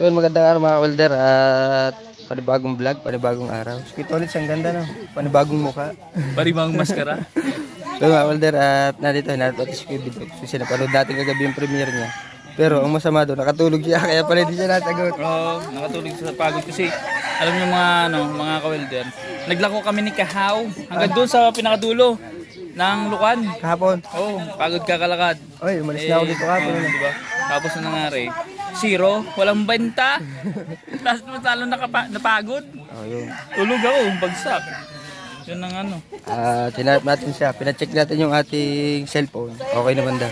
So yun, magandang araw mga welder at panibagong vlog, panibagong araw. So kita ulit siyang ganda no, panibagong mukha. Parimang maskara. So mga welder at nandito si Kuya Bidog. So sinapanood natin kagabi yung premiere niya. Pero ang masama doon, nakatulog siya kaya pala hindi siya nasagot. Oo, nakatulog sa pagod kasi alam niyo mga ka-welder. Naglako kami ni Kahaw hanggang doon sa pinakadulo ng Lukan. Kahapon. Oo, pagod kakalakad. Oy, umalis na ako dito kahapon. Diba? Tapos na nangyari, zero, walang benta. Tapos lalo napagod. Oh, yun. Tulog ako, bagsak. Yun ang ano. Tinarap natin siya, pinacheck natin yung ating cellphone. Okay naman daw.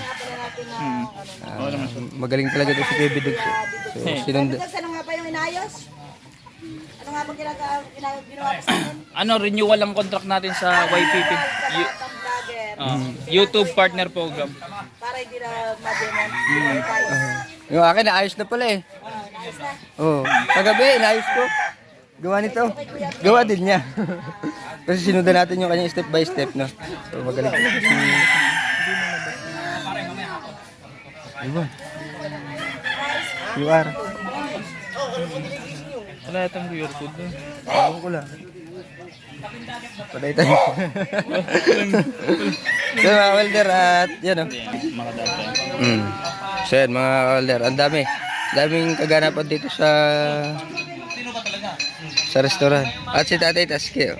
Oo naman siya. Magaling talaga ito si Kuya Bidog. So, sinundan. Ano nga pa yung inayos? Ano nga ba ginawa pa sa akin? Ano, renewal ang contract natin sa YPP. Batang vlogger. YouTube Partner Program. Para hindi na ma-demon. Yung akin, naayos na pala eh. Nice na. Oo. Kagabi, inayos ko. Gawa nito. Gawa din niya. Kasi sinundan natin yung kanyang step by step, no? So, magaling talaga si... Diba? QR. Wala itong QR code doon. Ewan ko lang. Patay tayo. So, mga welder at yan, oh. Makadata. So, yan, mga welder. Ang dami. Daming kaganapan dito sa restaurant. At si Tatay Taski, oh.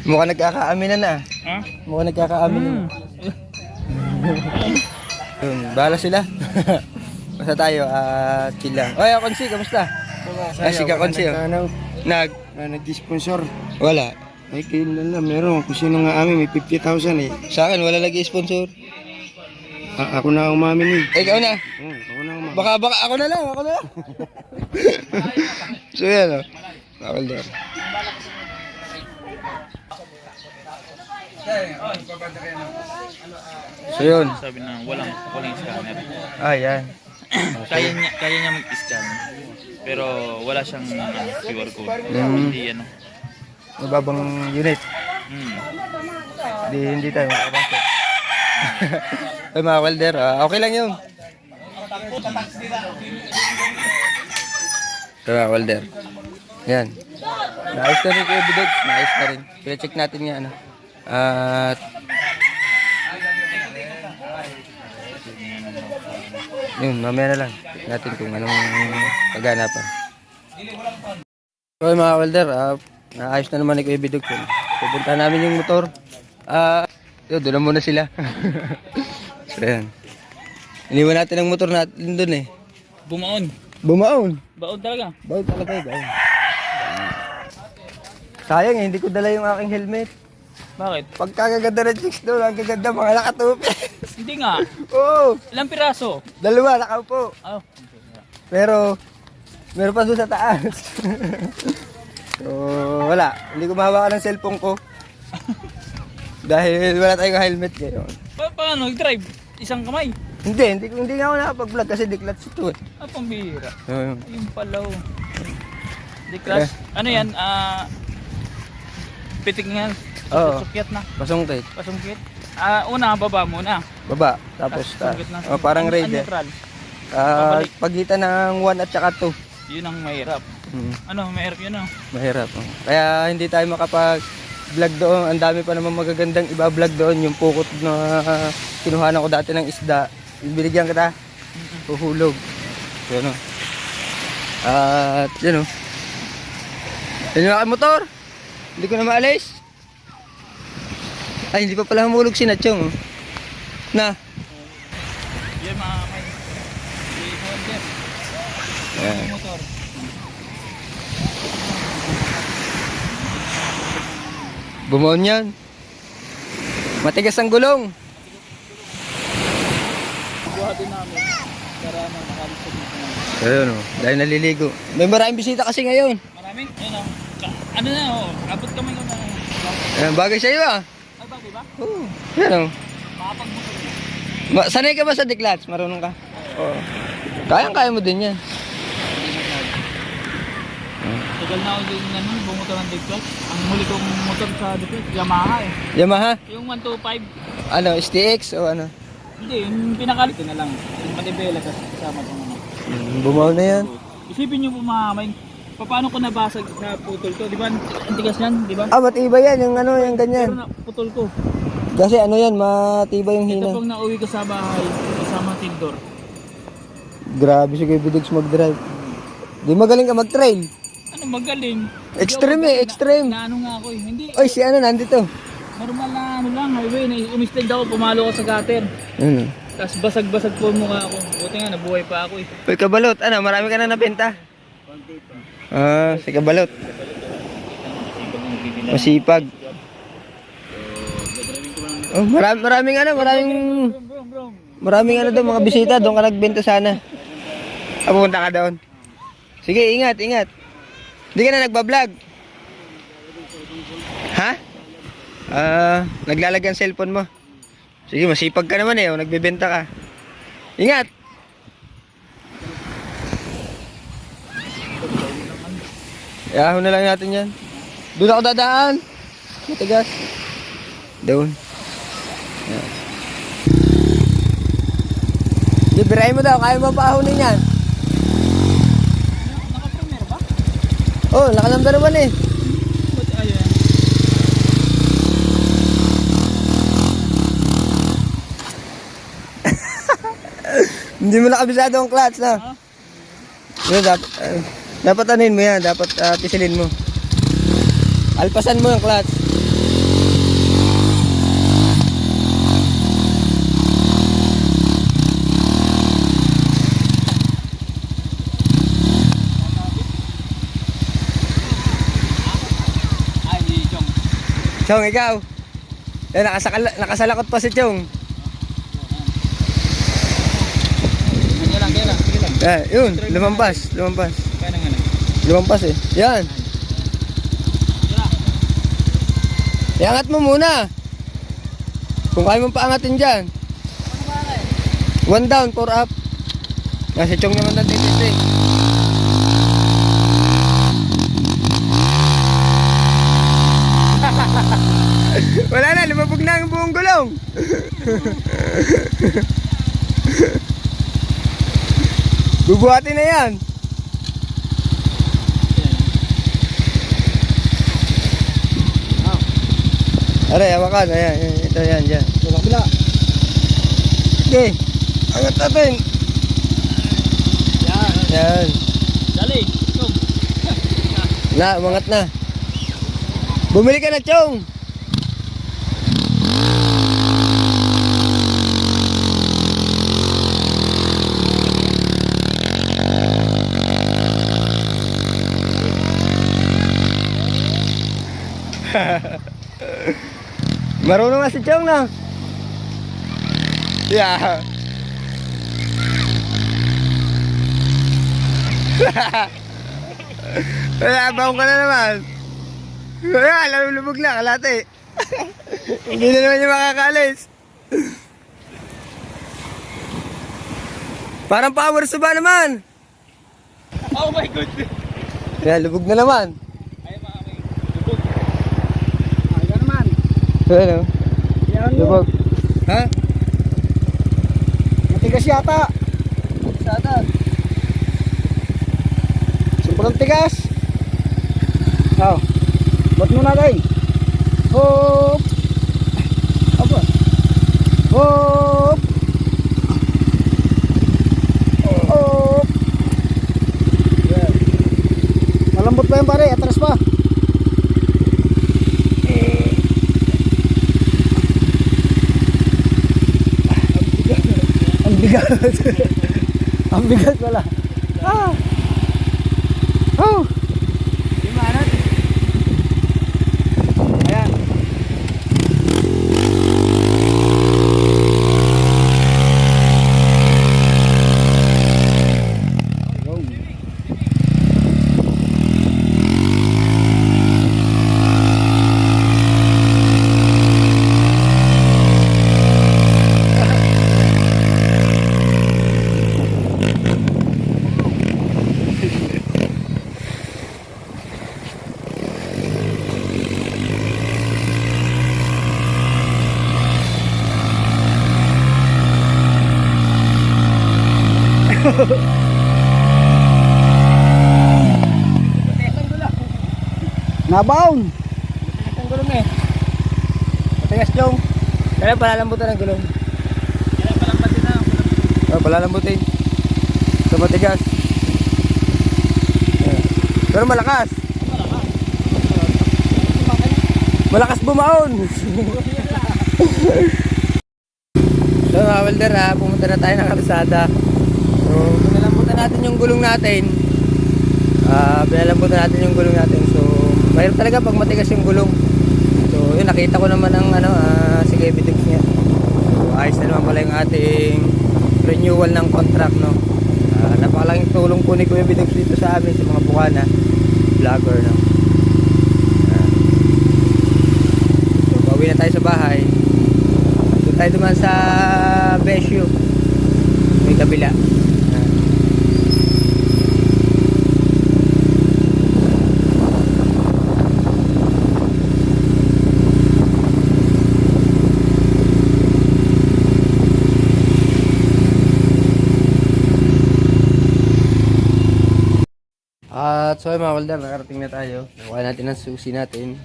Mukhang nagkakaaminan na. Ha? Mukhang nagkakaaminan. Yun, bahala sila. Basta tayo, chill lang. Oy, Konsi, kamusta? Si Konsi, oh. Nag-sponsor. Wala. Ay, kayo na lang. Meron. Kung sino nga amin, may 50,000 eh. Sa akin, wala lagi sponsor. Ako na umamin eh. Ikaw na. Ako na umamin. Baka, ako na lang. So yan, oh. Bakal doon. So yun. Sabi na walang scanner. Yan. Kaya niya mag-scan. Pero wala siyang QR code. Hindi ano. Mababang unit. Hmm. Hindi tayo makapasok. Ay mga welder, okay lang yun. Ito mga welder. Yan. Naayos na rin Kuya Bidog. Naayos na rin. Pina-check natin nga ano. At yun, mamaya na lang. Check natin kung anong kaganapan. So mga welder, naayos na naman ni Kuya Bidog. Pupunta namin yung motor. Yun, doon na muna sila. So yan. Iniwan natin ang motor natin doon eh. Bumaon. Bumaon. Baon talaga. Baon talaga eh, baon. Sayang eh, hindi ko dala yung aking helmet. Bakit? Pagkagaganda ng chicks doon, ang gaganda mga nakatupi. Hindi nga. Oo, Ilang piraso? dalawa nakaupo. Oh. Pero, meron pa doon sa taas. So, wala. Hindi ko mahawakan ng cellphone ko. Dahil wala tayong helmet ngayon. Paano nag-drive? Isang kamay. Hindi nga ako nakapag-vlog kasi declats ito eh. Pambihira. So, Yung palaw. Di class. Ano yan? Pitik nga. Oo. Sukyat na. pasungkit. Pasungkit. Una, baba muna. Baba, tapos taas. Sungkit na. Parang raider. Neutral. Pagitan ng 1 at saka 2. Yun ang mahirap. Ano, mahirap yun Mahirap. Kaya hindi tayo makapag-vlog doon. Ang dami pa naman magagandang iba-vlog doon. Yung pukot na kinuhanan ko dati ng isda. Binigyan kita. Huhulog. So, ano. At yun o. Yan yung aking motor. Hindi ko na maalis. Ay, hindi pa pala humulog si Nachong. Oh. Na. Yan mga may. Si Holder. Yan. Motor. Bumaon yan. Matigas ang gulong. Buhatin namin. Para makalis sa dito namin. Ayun o. Dahil naliligo. May maraming bisita kasi ngayon. Maraming? Ayun o. Ano na o. Abot kami ko na. Ayan, bagay sa'yo ah. Ay ba, diba? Oo. Yan o. Makapag-bukod. Sanay ka ba sa declats? Marunong ka? Oo. Kaya mo din yan. Tagal na ako din naman, bumotor ng Dictol. Ang huli kong motor sa Dictol, Yamaha eh. Yamaha? Yung 125. Ano, STX o ano? Hindi, yung pinakalit ko na lang. Yung matibela kasama ko naman. Bumaw na yan. Isipin nyo po mga kamay, paano ko nabasag sa putol to? Di ba? Ang tigas yan, di ba? Ah, matibay yan, yung ano, yung Pero ganyan. na putol ko. Kasi ano yan, matibay yung Ito hina. pong nauwi ko sa bahay, kasama tindor. Grabe si Kuya Bidex mag-drive. Di magaling ka mag-trail. Ano magaling? Extreme eh, extreme. Na ano nga ako eh. Hindi, Oy, si ano nandito? normal na ano lang, highway. Umistag ako, pumalo ako sa gutter. Ano? Tapos basag-basag po yung mukha ko. Buti nga, nabuhay pa ako eh. Uy, kabalot. Ano, marami ka na nabenta? Ah, si kabalot. Masipag. Oh, maraming ano, maraming ano doon, mga bisita. Doon ka nagbenta sana. Ah, pupunta ka doon. Sige, ingat, ingat. Hindi ka na nagbablog. Ha? Naglalagay ang cellphone mo. Sige, masipag ka naman eh. Nagbebenta ka. Ingat! Iahon na lang natin yan. Doon ako dadaan. Matigas. Doon. Yan. Liberahin mo daw. Kaya mo paahonin yan. Naka-premier ba? Oh, nakalamba naman eh. Buti ayun. Hindi mo nakabisado ang clutch na. Yun, dapat anin mo yan. Dapat pisilin mo. Alpasan mo yung clutch. Ay, di Chong. Chong, ikaw. Yan, nakasalakot pa si Chong. Kaya lang, sige lang. Yun, lumampas. Kaya nang ano. Lumampas eh. Yan. Iangat mo muna. Kung kaya mong paangatin dyan. 1 down, 4 up. Kasi Chong naman natin dito eh. Wala na, lumabog na ang buong gulong. Bubuhatin na yan. Aray, hawakan. Ayan, ito yan, dyan. Sa kabila. Okay, angat natin. Yan. Yan. Dali, Chong. Na, umangat na. Bumili ka na, Chong. Marunong na si Chong na. Yeah. Wala, baong ka na naman. Wala, lubog na, kalate. Hindi na naman yung makakalis. Parang power suba naman. Oh my God. Yeah, lubog na naman. Ay, mga kamay. Lubog. Ayun naman. Ano? Yan Lubog. Ha? Matigas yata. Sada. Sobrang tigas. Oh. Ba't mo na kay? Hop. Aba. Hop. Hop. Yan. Malambot pa yan pare, atras pa. Ang bigat. Ang bigat pala. Ah. Oh. Ayan. Nabaon! Ang gulong eh. Matigas yung. Kaya palalambutan ang gulong. Kaya palang pati na. Palalambutin. Ito matigas. Ayan. Pero malakas. Malakas bumaon. So mga welder ha, pumunta na tayo ng kalsada. So pinalambutan natin yung gulong natin. Pinalambutan natin yung gulong natin. So mahirap talaga pag matigas yung gulong. So yun, nakita ko naman ang sige evidence niya. So ayos na naman pala yung ating renewal ng contract, no. Napakalaking tulong po ni Kuya Bidex dito sa amin, sa mga bukana vlogger, no. So pauwi na tayo sa bahay. Doon tayo duman sa Besyo, may kabila. At so mga welder, nakarating na tayo. Nakuha natin ang susi natin.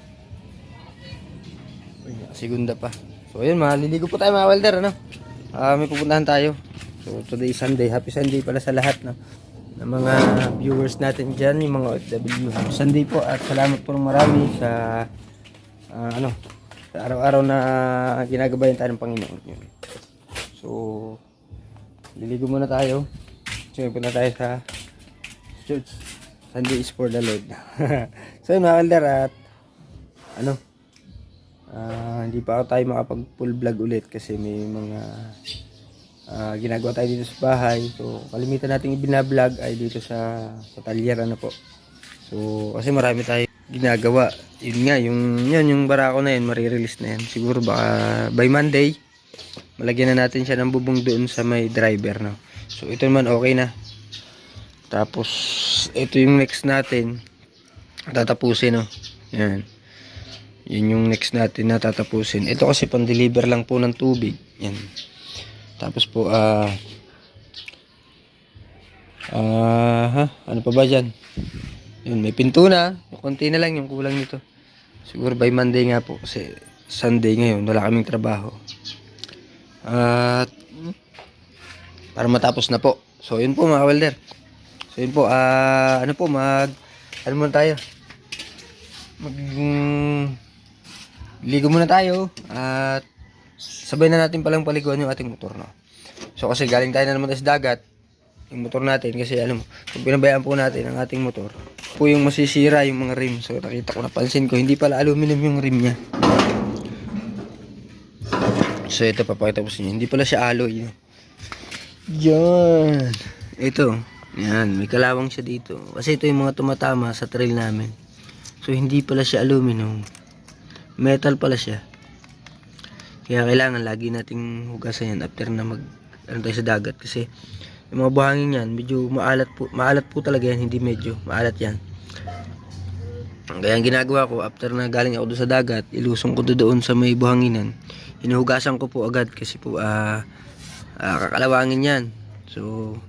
Uy, segunda pa. So ayun, maliligo po tayo mga welder, ano? May pupuntahan tayo. So today is Sunday. Happy Sunday pala sa lahat, no? Ng mga viewers natin dyan, yung mga OFW. Happy Sunday po at salamat po ng marami sa sa araw-araw na ginagabayan tayo ng Panginoon. So liligo muna tayo. So punta tayo sa church. Sunday is for the Lord. So mga kalder, at hindi pa tayo makapag full vlog ulit kasi may mga ginagawa tayo dito sa bahay. So kalimitan natin ibinablog ay dito sa talyer, ano po. So kasi marami tayo ginagawa. Yun nga, yung barako na yun, marirelease na yan. Siguro baka by Monday malagyan na natin siya ng bubong doon sa may driver, no. So ito naman okay na. Tapos ito yung next natin tatapusin, no. Yan. Yun yung next natin na tatapusin. Ito kasi pang-deliver lang po ng tubig. Yan. Tapos po ano pa ba dyan? Yun, may pinto na. Konti na lang yung kulang nito. Siguro by Monday nga po kasi Sunday ngayon, wala kaming trabaho. At para matapos na po. So yun po mga welder. So yun po, ano muna tayo? Ligo muna tayo at sabay na natin palang paliguan yung ating motor, no. So kasi galing tayo na naman sa dagat, yung motor natin, kasi alam mo, kung pinabayaan po natin ang ating motor, po yung masisira yung mga rim. So nakita ko, napansin ko, hindi pala aluminum yung rim niya. So ito, papakita ko sa inyo, hindi pala siya alloy, no? Yan. Ito. Yan, may kalawang siya dito. Kasi ito yung mga tumatama sa trail namin. So hindi pala siya aluminum. Metal pala siya. Kaya kailangan lagi nating hugasan yan after na tayo sa dagat. Kasi yung mga buhangin yan, medyo maalat po. Maalat po talaga yan, hindi medyo. Maalat yan. Kaya ang ginagawa ko, after na galing ako doon sa dagat, ilusong ko doon sa may buhanginan. Hinuhugasan ko po agad kasi po kakalawangin yan. So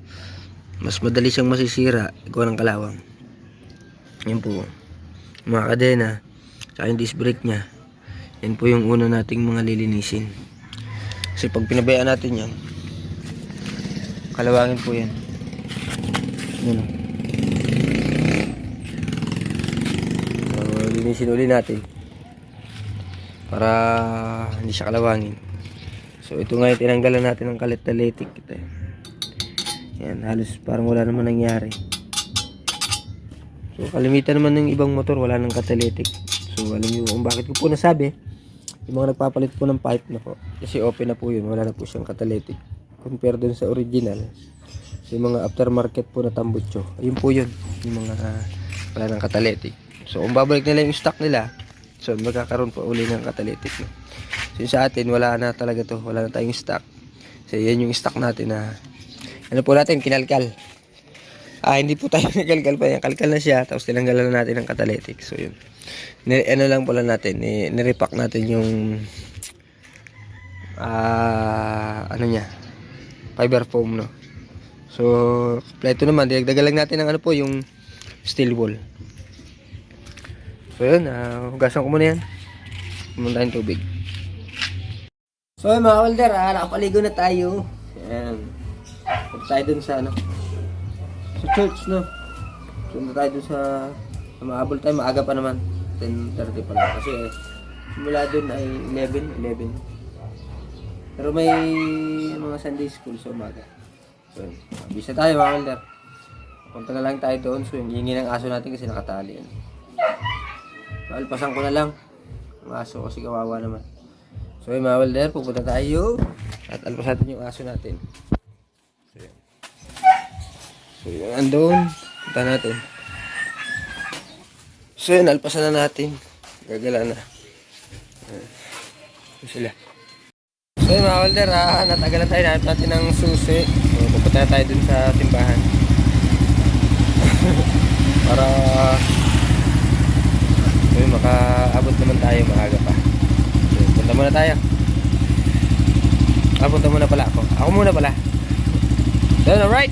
mas madali siyang masisira ikaw ng kalawang. Yan po mga kadena, saka yung disc brake nya. Yan po yung una nating mga lilinisin kasi pag pinabayaan natin yan, kalawangin po yan. Yan. So linisin ulit natin para hindi siya kalawangin. So ito nga yung tinanggalan natin ng catalytic. Yan, halos parang wala naman nangyari. So kalimitan naman ng ibang motor wala nang catalytic. So alam niyo kung bakit ko po nasabi, yung mga nagpapalit po ng pipe na po, kasi open na po yun, wala na po siyang catalytic compare dun sa original. So yung mga aftermarket po na tambucho, ayun po yun, yung mga wala nang catalytic. So kung babalik nila yung stock nila, so magkakaroon po uli ng catalytic, no? So yung sa atin wala na talaga to, wala na tayong stock. So yan yung stock natin na ano po natin, kinalkal. Hindi po tayo nakalkal pa yan. Kalkal na siya. Tapos tinanggalan na natin ng catalytic. So yun. Ano lang pala natin. Nirepack natin yung ano niya. Fiber foam, no. So, kompleto naman. Dinagdagan lang natin ng ano po, yung steel wool. So, yun. Hugasan ko muna yan. Pumunta tayong tubig. So, yun mga welder, nakapaligo na tayo. Ayan. Punta tayo dun sa ano, sa church, no? Punta tayo dun sa maabol tayo, maaga pa naman. 10:30 pa lang. Kasi simula dun ay 11. Pero may mga Sunday school sa umaga. So, bisa tayo mga welder. Punta na lang tayo doon. So, yung hingi ng aso natin kasi nakatali yan. Alpasan ko na lang ang aso kasi kawawa naman. So, yung mga welder, pupunta tayo at alpasan natin yung aso natin. So, yun. So, yung andun, punta natin. So, yun, alpasan na natin. Gagala na. So, sila. So yun mga welder, natagalan tayo, nahanap natin ng susi. So pupunta na tayo dun sa timbahan. Para so yun, makaabot naman tayo maaga pa. So punta muna tayo. Punta muna pala ako. Ako muna pala. So alright.